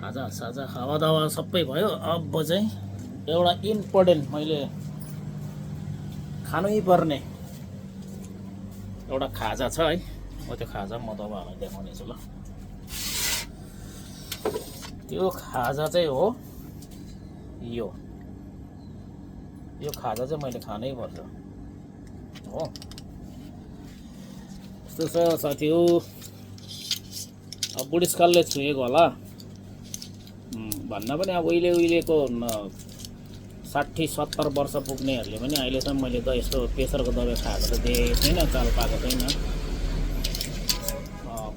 खाजा साजा खावा दावा सबै भयो। अब चाहिँ एउटा इम्पोर्टेन्ट मैले खानै पर्ने एउटा खाजा छ है। त्यो खाजा म तपाईँहरूलाई देखाउने छु ल। त्यो खाजा चाहिँ हो यो खाजा चाहिँ मैले खानै पर्छ हो। यस्तो छ साथी हो, अब बुढेसकालले छुएको होला भन्दा पनि अब उहिलेको 60-70 वर्ष पुग्नेहरूले पनि अहिलेसम्म मैले त यस्तो प्रेसरको दबाई खाएको त देखेको छैन, चाल पाएको छैन।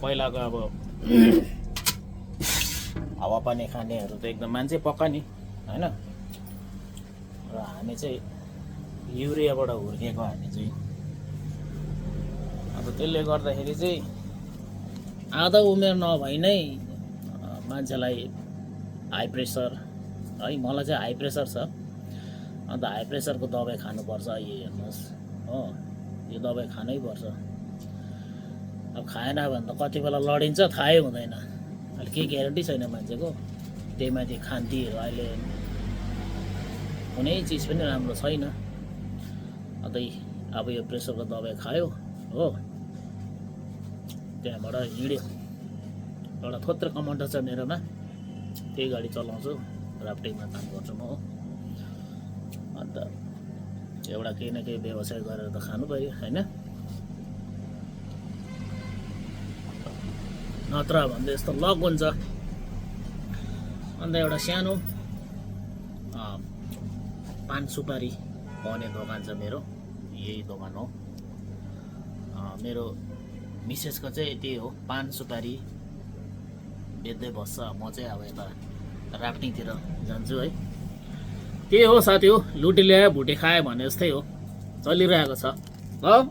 पहिलाको अब हावापानी खानेहरू त एकदम मान्छे पक्का नि होइन। र हामी चाहिँ युरियाबाट हुर्केको हामी चाहिँ। अब त्यसले गर्दाखेरि चाहिँ आधा उमेर नभई नै मान्छेलाई हाई प्रेसर है, मलाई चाहिँ हाई प्रेसर छ। अन्त हाई प्रेसरको दबाई खानुपर्छ। यो हेर्नुहोस् हो, यो दबाई खानै पर्छ। अब खाएन भने त कति बेला लडिन्छ थाहै हुँदैन। अहिले केही ग्यारेन्टी छैन मान्छेको। त्यही माथि खान्तीहरू अहिले कुनै चिज पनि राम्रो छैन। अन्त अब यो प्रेसरको दबाई खायो हो, त्यहाँबाट हिँड्यो। एउटा थोत्रो कमान्डर छ मेरोमा, त्यही गाडी चलाउँछु, राफ्टिङमा काम गर्छु म हो। अन्त एउटा केही न केही व्यवसाय गरेर त खानु पऱ्यो होइन। नत्र भन्दा यस्तो लक हुन्छ। अन्त एउटा सानो पान सुपारी पाउने दोकान छ मेरो, यही दोकान हो मेरो। मिसेसको चाहिँ त्यही हो, पान सुपारी बेच्दै बस्छ। म चाहिँ अब यता राफ्टिङतिर जान्छु है। त्यही हो साथी हो, लुटी ल्यायो भुटी खायो भने जस्तै हो, चलिरहेको छ ल।